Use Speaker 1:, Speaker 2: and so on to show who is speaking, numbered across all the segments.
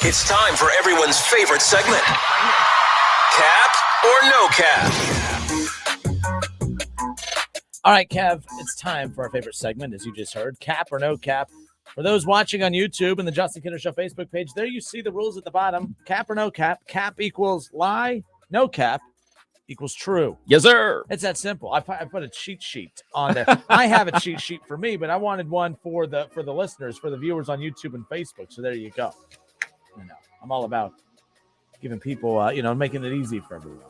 Speaker 1: It's time for everyone's favorite segment. Cap or no cap?
Speaker 2: All right, Kev, it's time for our favorite segment, as you just heard, cap or no cap. For those watching on YouTube and the Justin Kinner Show Facebook page, there you see the rules at the bottom. Cap or no cap. Cap equals lie. No cap equals true.
Speaker 3: Yes, sir.
Speaker 2: It's that simple. I put a cheat sheet on there. I have a cheat sheet for me, but I wanted one for the listeners, for the viewers on YouTube and Facebook. So there you go. I'm all about giving people, making it easy for everyone.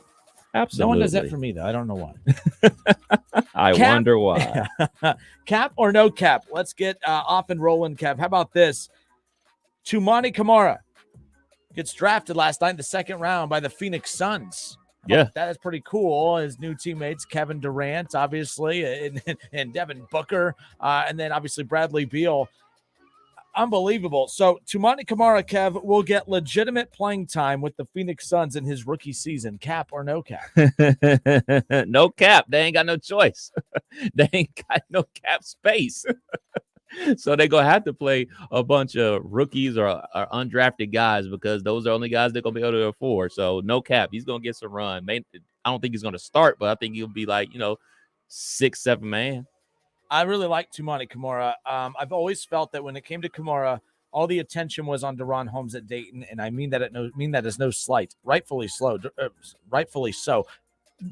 Speaker 3: Absolutely.
Speaker 2: No one does that for me, though. I don't know why.
Speaker 3: I wonder why.
Speaker 2: Cap or no cap? Let's get off and rolling, Kev. How about this? Toumani Camara gets drafted last night in the second round by the Phoenix Suns.
Speaker 3: Yeah.
Speaker 2: That is pretty cool. His new teammates, Kevin Durant, obviously, and Devin Booker, and then obviously Bradley Beal. Unbelievable. So Toumani Camara, Kev, will get legitimate playing time with the Phoenix Suns in his rookie season. Cap or no cap?
Speaker 3: No cap. They ain't got no choice. They ain't got no cap space. So they're going to have to play a bunch of rookies or undrafted guys because those are only guys they're going to be able to afford. So no cap. He's going to get some run. I don't think he's going to start, but I think he'll be like, 6-7 man.
Speaker 2: I really like Toumani Camara. I've always felt that when it came to Camara, all the attention was on Deron Holmes at Dayton, and I mean that as no slight. Rightfully so.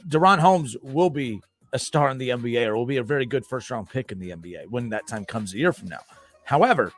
Speaker 2: Deron Holmes will be a star in the NBA, or will be a very good first-round pick in the NBA when that time comes a year from now. However,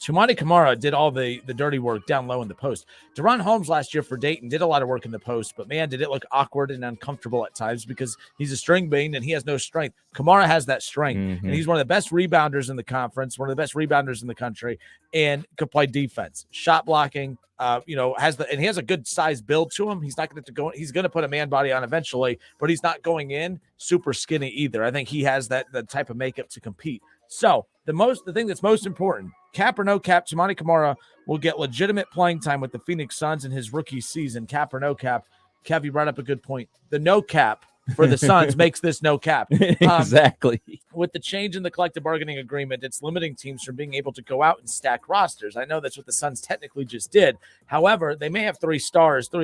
Speaker 2: Toumani Camara did all the dirty work down low in the post. Deron Holmes last year for Dayton did a lot of work in the post, but man, did it look awkward and uncomfortable at times because he's a string bean and he has no strength. Camara has that strength, and he's one of the best rebounders in the conference, one of the best rebounders in the country, and could play defense, shot blocking. He has a good size build to him. He's not going to go. He's going to put a man body on eventually, but he's not going in super skinny either. I think he has the type of makeup to compete. So the thing that's most important, cap or no cap, Toumani Camara will get legitimate playing time with the Phoenix Suns in his rookie season. Cap or no cap? Kev, you brought up a good point. The no cap for the Suns makes this no cap.
Speaker 3: Exactly.
Speaker 2: With the change in the collective bargaining agreement, it's limiting teams from being able to go out and stack rosters. I know that's what the Suns technically just did. However, they may have three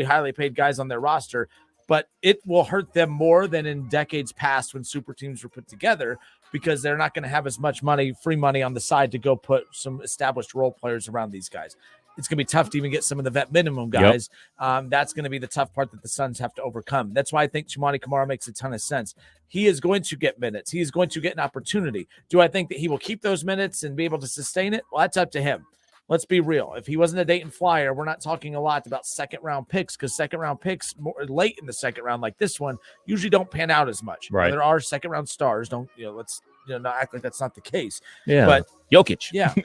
Speaker 2: highly paid guys on their roster, but it will hurt them more than in decades past when super teams were put together, because they're not going to have as much money, free money on the side to go put some established role players around these guys. It's going to be tough to even get some of the vet minimum guys. Yep. That's going to be the tough part that the Suns have to overcome. That's why I think Toumani Camara makes a ton of sense. He is going to get minutes. He is going to get an opportunity. Do I think that he will keep those minutes and be able to sustain it? Well, that's up to him. Let's be real. If he wasn't a Dayton Flyer, we're not talking a lot about second-round picks, because second-round picks late in the second round like this one usually don't pan out as much.
Speaker 3: Right.
Speaker 2: There are second-round stars. Let's not act like that's not the case.
Speaker 3: Yeah.
Speaker 2: But
Speaker 3: Jokic.
Speaker 2: Yeah.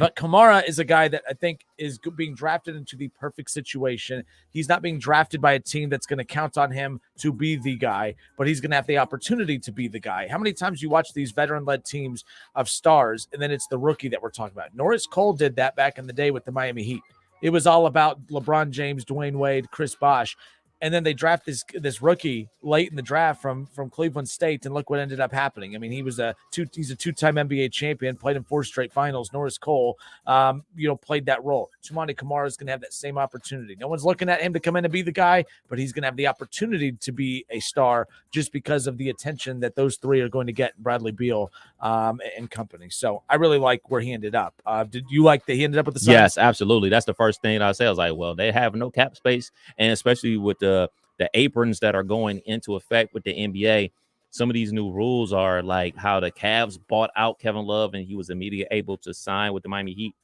Speaker 2: But Camara is a guy that I think is being drafted into the perfect situation. He's not being drafted by a team that's going to count on him to be the guy, but he's going to have the opportunity to be the guy. How many times you watch these veteran-led teams of stars, and then it's the rookie that we're talking about? Norris Cole did that back in the day with the Miami Heat. It was all about LeBron James, Dwayne Wade, Chris Bosh. And then they draft this rookie late in the draft from Cleveland State, and look what ended up happening. I mean, he's a two-time NBA champion, played in 4 straight finals. Norris Cole, played that role. Toumani Camara is going to have that same opportunity. No one's looking at him to come in and be the guy, but he's going to have the opportunity to be a star just because of the attention that those three are going to get, Bradley Beal and company. So I really like where he ended up. Did you like that he ended up with the Suns?
Speaker 3: Yes, absolutely. That's the first thing I say. I was like, well, they have no cap space, and especially with the aprons that are going into effect with the NBA, some of these new rules are like how the Cavs bought out Kevin Love and he was immediately able to sign with the Miami Heat.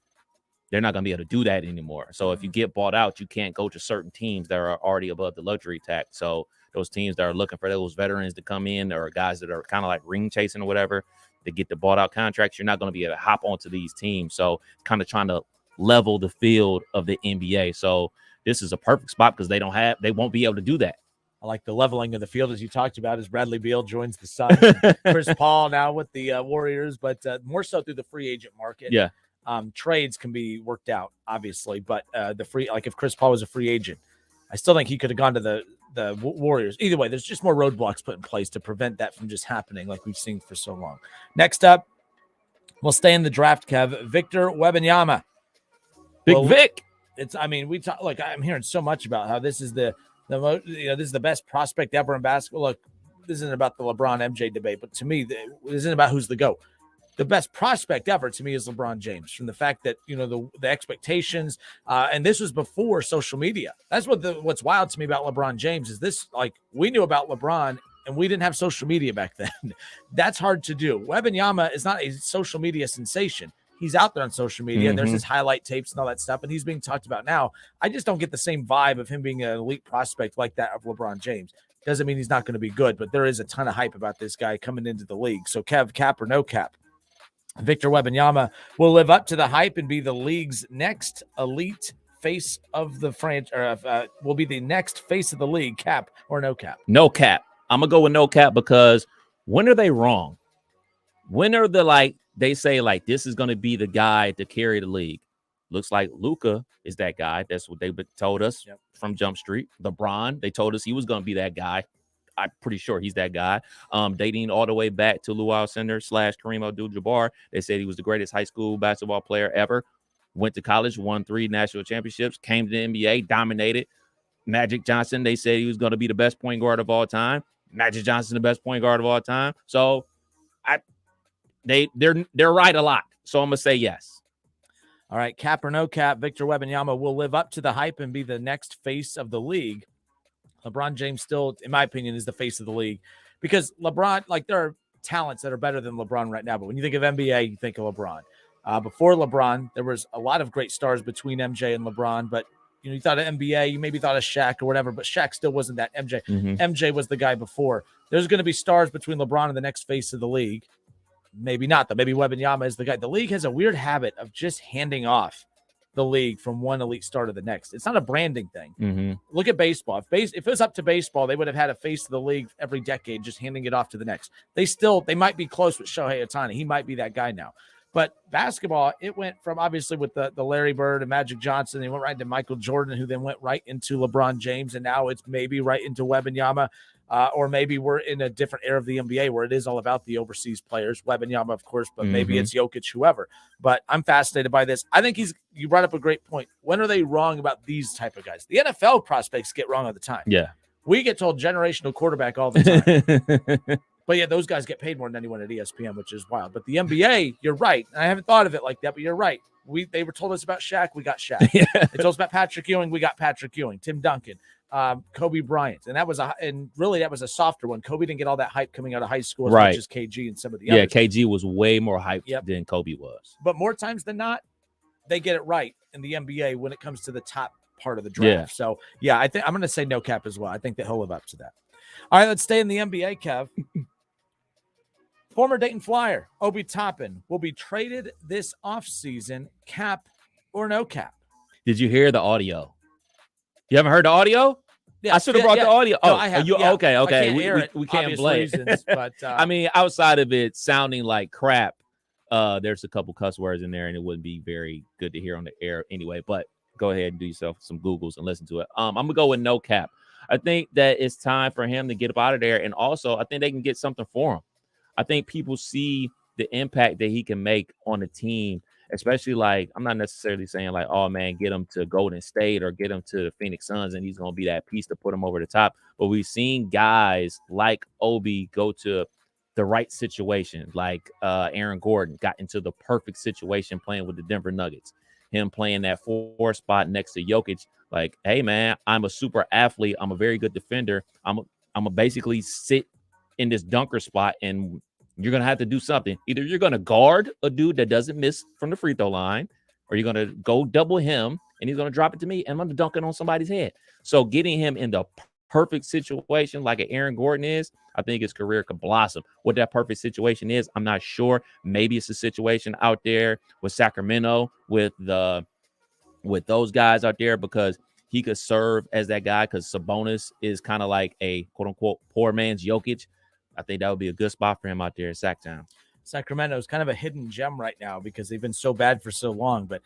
Speaker 3: They're not going to be able to do that anymore. So if you get bought out, you can't go to certain teams that are already above the luxury tax. So those teams that are looking for those veterans to come in, or guys that are kind of like ring chasing or whatever, to get the bought out contracts, you're not going to be able to hop onto these teams. So kind of trying to level the field of the NBA. So this is a perfect spot because they won't be able to do that.
Speaker 2: I like the leveling of the field, as you talked about, as Bradley Beal joins the Suns. Chris Paul now with the Warriors, but more so through the free agent market.
Speaker 3: Yeah.
Speaker 2: Trades can be worked out, obviously, but if Chris Paul was a free agent, I still think he could have gone to the Warriors. Either way, there's just more roadblocks put in place to prevent that from just happening like we've seen for so long. Next up, we'll stay in the draft, Kev. Victor Webenyama.
Speaker 3: Big Vic.
Speaker 2: I mean, we talk like I'm hearing so much about how this is this is the best prospect ever in basketball. Look, this isn't about the LeBron MJ debate, but to me, this isn't about who's the GOAT. The best prospect ever to me is LeBron James, from the fact that, the expectations, and this was before social media. That's what's wild to me about LeBron James is this, like, we knew about LeBron and we didn't have social media back then. That's hard to do. Webenyama is not a social media sensation. He's out there on social media.
Speaker 3: Mm-hmm.
Speaker 2: There's his highlight tapes and all that stuff, and he's being talked about now. I just don't get the same vibe of him being an elite prospect like that of LeBron James. Doesn't mean he's not going to be good, but there is a ton of hype about this guy coming into the league. So Kev, cap or no cap? Victor Webenyama will live up to the hype and be the league's next elite face of the franchise. Will be the next face of the league. Cap or no cap?
Speaker 3: No cap. I'm gonna go with no cap because when are they wrong? When are they say like this is gonna be the guy to carry the league? Looks like Luka is that guy. That's what they told us from Jump Street. LeBron, they told us he was gonna be that guy. I'm pretty sure he's that guy. Dating all the way back to Lew Alcindor / Kareem Abdul-Jabbar. They said he was the greatest high school basketball player ever. Went to college, won 3 national championships, came to the NBA, dominated. Magic Johnson, they said he was going to be the best point guard of all time. Magic Johnson, the best point guard of all time. So they're right a lot. So I'm going to say yes.
Speaker 2: All right, cap or no cap, Victor Webenyama will live up to the hype and be the next face of the league. LeBron James still, in my opinion, is the face of the league because LeBron, like, there are talents that are better than LeBron right now. But when you think of NBA, you think of LeBron. Before LeBron, there was a lot of great stars between MJ and LeBron. But, you thought of NBA, you maybe thought of Shaq or whatever, but Shaq still wasn't that MJ.
Speaker 3: Mm-hmm.
Speaker 2: MJ was the guy before. There's going to be stars between LeBron and the next face of the league. Maybe not, though. Maybe Webenyama is the guy. The league has a weird habit of just handing off the league from one elite star to the next. It's not a branding thing.
Speaker 3: Mm-hmm.
Speaker 2: Look at baseball. If it was up to baseball, they would have had a face of the league every decade, just handing it off to the next. They might be close with Shohei Ohtani. He might be that guy now. But basketball, it went from obviously with the Larry Bird and Magic Johnson, they went right into Michael Jordan, who then went right into LeBron James, and now it's maybe right into Webenyama. Or maybe we're in a different era of the NBA where it is all about the overseas players, Webenyama, of course, but maybe it's Jokic, whoever. But I'm fascinated by this. I think you brought up a great point. When are they wrong about these type of guys? The NFL prospects get wrong all the time.
Speaker 3: Yeah.
Speaker 2: We get told generational quarterback all the time. But yeah, those guys get paid more than anyone at ESPN, which is wild. But the NBA, you're right. I haven't thought of it like that, but you're right. They were told us about Shaq, we got Shaq. They told us about Patrick Ewing, we got Patrick Ewing. Tim Duncan. Kobe Bryant, and that was a softer one. Kobe didn't get all that hype coming out of high school as much as KG and some of the others.
Speaker 3: Yeah, KG was way more hyped than Kobe was.
Speaker 2: But more times than not, they get it right in the NBA when it comes to the top part of the draft.
Speaker 3: Yeah.
Speaker 2: So yeah, I think I'm going to say no cap as well. I think that he'll live up to that. All right, let's stay in the NBA, Kev. Former Dayton Flyer Obi Toppin will be traded this offseason. Cap or no cap?
Speaker 3: Did you hear the audio? You haven't heard the audio?
Speaker 2: Yeah,
Speaker 3: I should have brought the audio.
Speaker 2: No,
Speaker 3: Oh,
Speaker 2: I have.
Speaker 3: Okay. We can't blame
Speaker 2: reasons, but
Speaker 3: I mean, outside of it sounding like crap, there's a couple cuss words in there, and it wouldn't be very good to hear on the air anyway. But go ahead and do yourself some Googles and listen to it. I'm gonna go with no cap. I think that it's time for him to get up out of there, and also I think they can get something for him. I think people see the impact that he can make on the team, especially like I'm not necessarily saying like, oh man, get him to Golden State or get him to the Phoenix Suns and he's going to be that piece to put him over the top. But we've seen guys like Obi go to the right situation, like Aaron Gordon got into the perfect situation playing with the Denver Nuggets. Him playing that 4 spot next to Jokic, like, hey man, I'm a super athlete. I'm a very good defender. I'm a basically sit in this dunker spot, and you're going to have to do something. Either you're going to guard a dude that doesn't miss from the free throw line, or you're going to go double him, and he's going to drop it to me, and I'm going to dunk it on somebody's head. So getting him in the perfect situation like an Aaron Gordon is, I think his career could blossom. What that perfect situation is, I'm not sure. Maybe it's a situation out there with Sacramento, with those guys out there, because he could serve as that guy, because Sabonis is kind of like a quote-unquote poor man's Jokic. I think that would be a good spot for him out there in Sacktown.
Speaker 2: Sacramento is kind of a hidden gem right now because they've been so bad for so long. But,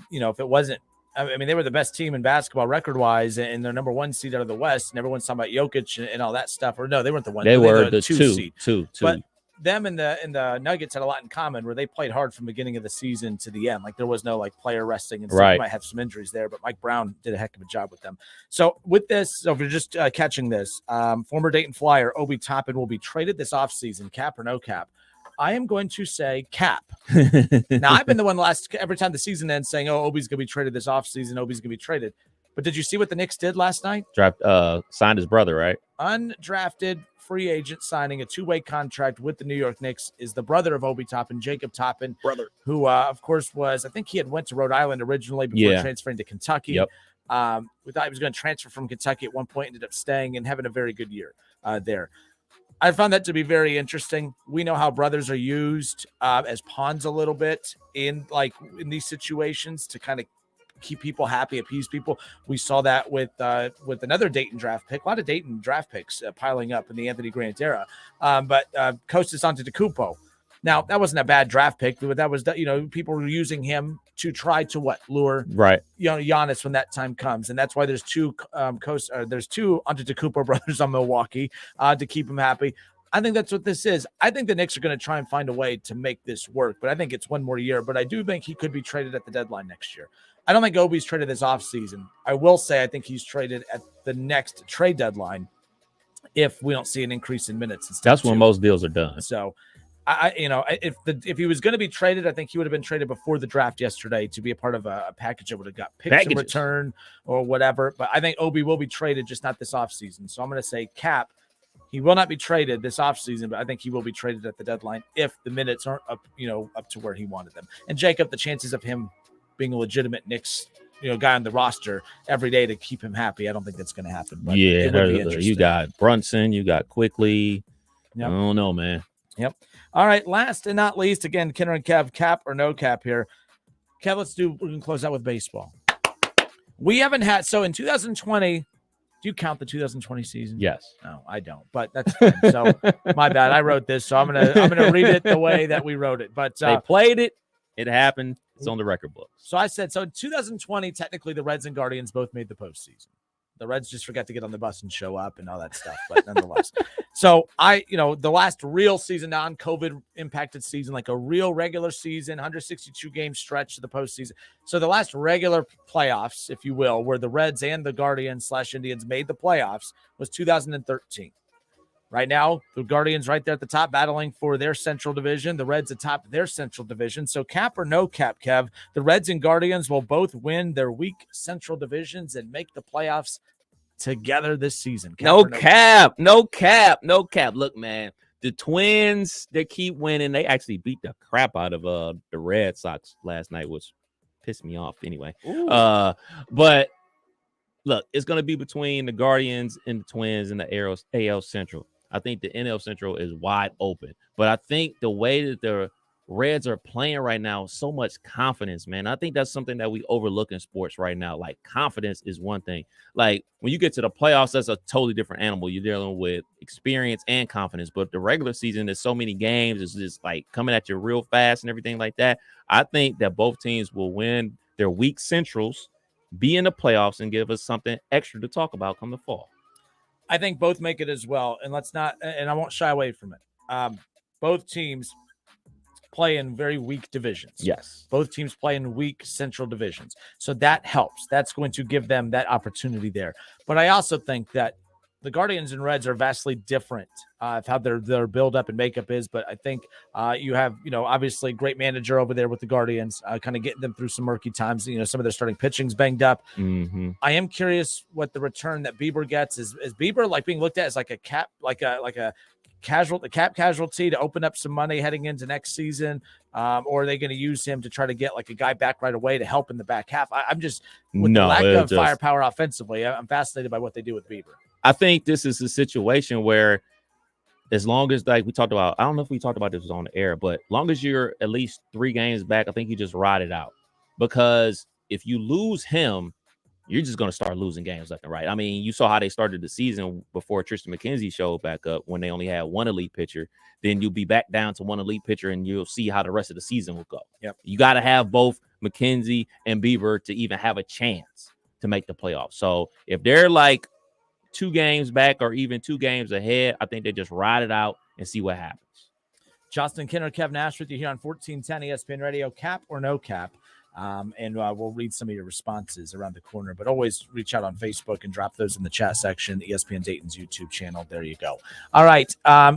Speaker 2: if it wasn't, I mean, they were the best team in basketball record-wise, and they're number 1 seed out of the West, and everyone's talking about Jokic and all that stuff. Or no, they weren't the one.
Speaker 3: They were the
Speaker 2: 2 seed.
Speaker 3: Two.
Speaker 2: But them and the Nuggets had a lot in common where they played hard from the beginning of the season to the end. Like there was no like player resting and stuff.
Speaker 3: Right.
Speaker 2: You might have some injuries there, but Mike Brown did a heck of a job with them. So with this, so if you're just catching this, former Dayton Flyer Obi Toppin will be traded this offseason, cap or no cap. I am going to say cap. Now, I've been the one every time the season ends saying, oh, Obi's going to be traded this offseason. Obi's going to be traded. But did you see what the Knicks did last night?
Speaker 3: Signed his brother, right?
Speaker 2: Undrafted free agent signing a 2-way contract with the New York Knicks is the brother of Obi Toppin, Jacob Toppin, who, of course, I think he had went to Rhode Island originally before transferring to Kentucky.
Speaker 3: Yep.
Speaker 2: We thought he was going to transfer from Kentucky at one point, ended up staying and having a very good year there. I found that to be very interesting. We know how brothers are used as pawns a little bit in these situations to kind of keep people happy, appease people. We saw that with another Dayton draft pick, a lot of Dayton draft picks piling up in the Anthony Grant era. But Kostas Antetokounmpo. Now, that wasn't a bad draft pick, but that was, people were using him to try to lure Giannis when that time comes. And that's why there's two Antetokounmpo brothers on Milwaukee to keep him happy. I think that's what this is. I think the Knicks are going to try and find a way to make this work, but I think it's one more year. But I do think he could be traded at the deadline next year. I don't think Obi's traded this offseason. I will say I think he's traded at the next trade deadline if we don't see an increase in minutes.
Speaker 3: That's when most deals are done.
Speaker 2: So, if he was going to be traded, I think he would have been traded before the draft yesterday to be a part of a package that would have got picks in return or whatever. But I think Obi will be traded, just not this offseason. So I'm going to say cap. He will not be traded this offseason, but I think he will be traded at the deadline if the minutes aren't up to where he wanted them. And Jacob, the chances of him being a legitimate Knicks guy on the roster every day to keep him happy, I don't think that's going to happen. But
Speaker 3: you got Brunson, you got Quickly. Yep. I don't know, man.
Speaker 2: Yep. All right. Last and not least, again, Kenner and Kev, cap or no cap here. Kev, we can close out with baseball. We haven't had, so in 2020, do you count the 2020 season?
Speaker 3: Yes.
Speaker 2: No, I don't, but that's fine. So my bad. I wrote this, so I'm gonna read it the way that we wrote it. But
Speaker 3: they played it. It happened. It's on the record books. So
Speaker 2: I said, in 2020, technically the Reds and Guardians both made the postseason. The Reds just forgot to get on the bus and show up and all that stuff, but nonetheless. So the last real season, non-COVID impacted season, like a real regular season, 162 game stretch to the postseason. So the last regular playoffs, if you will, where the Reds and the Guardians / Indians made the playoffs was 2013. Right now, the Guardians right there at the top battling for their Central Division. The Reds atop their Central Division. So cap or no cap, Kev, the Reds and Guardians will both win their weak Central Divisions and make the playoffs together this season.
Speaker 3: No cap. Look, man, the Twins, they keep winning. They actually beat the crap out of the Red Sox last night, which pissed me off anyway. But look, it's going to be between the Guardians and the Twins in the AL Central. I think the NL Central is wide open, but I think the way that the Reds are playing right now, so much confidence, man. I think that's something that we overlook in sports right now. Like, confidence is one thing. Like, when you get to the playoffs, that's a totally different animal. You're dealing with experience and confidence, but the regular season, there's so many games. It's just like coming at you real fast and everything like that. I think that both teams will win their weak centrals, be in the playoffs, and give us something extra to talk about come the fall.
Speaker 2: I think both make it as well, and I won't shy away from it. Both teams play in very weak divisions.
Speaker 3: Yes.
Speaker 2: Both teams play in weak central divisions. So that helps. That's going to give them that opportunity there. But I also think that the Guardians and Reds are vastly different of how their build-up and makeup is. But I think you have, obviously great manager over there with the Guardians, kind of getting them through some murky times. Some of their starting pitching's banged up.
Speaker 3: Mm-hmm.
Speaker 2: I am curious what the return that Bieber gets is. Is Bieber like being looked at as like a cap, like a cap casualty to open up some money heading into next season, or are they going to use him to try to get like a guy back right away to help in the back half? I'm just with the lack of firepower offensively. I'm fascinated by what they do with Bieber.
Speaker 3: I think this is a situation where, as long as, like we talked about, I don't know if we talked about this on the air, but long as you're at least 3 games back, I think you just ride it out. Because if you lose him, you're just going to start losing games left and right. I mean, you saw how they started the season before Tristan McKenzie showed back up when they only had one elite pitcher. Then you'll be back down to one elite pitcher, and you'll see how the rest of the season will go.
Speaker 2: Yep.
Speaker 3: You got to have both McKenzie and Bieber to even have a chance to make the playoffs. So if they're like 2 games back or even 2 games ahead, I think they just ride it out and see what happens.
Speaker 2: Justin Kinner, Kev Nash with you here on 1410 ESPN Radio, cap or no cap. And we'll read some of your responses around the corner, but always reach out on Facebook and drop those in the chat section, ESPN Dayton's YouTube channel. There you go. All right.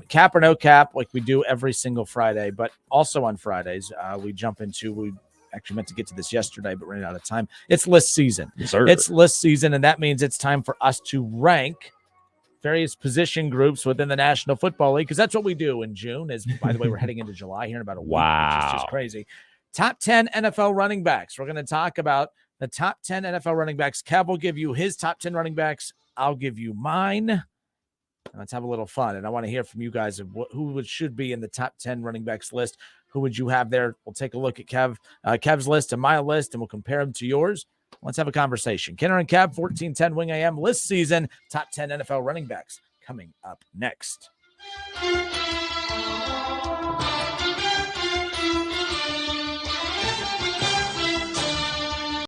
Speaker 2: Cap or no cap, like we do every single Friday, but also on Fridays, we jump into, we actually meant to get to this yesterday, but ran out of time. It's list season.
Speaker 3: Yes, sir.
Speaker 2: It's list season, and that means it's time for us to rank various position groups within the National Football League, because that's what we do in June. Is, by the way, we're heading into July here in about a week, which is just crazy. Top 10 NFL running backs. We're going to talk about the top 10 NFL running backs. Kev will give you his top 10 running backs. I'll give you mine. Let's have a little fun, and I want to hear from you guys of who should be in the top 10 running backs list. Who would you have there? We'll take a look at Kev's list and my list, and we'll compare them to yours. Let's have a conversation. Kenner and Kev, 1410 Wing AM list season, top 10 NFL running backs coming up next.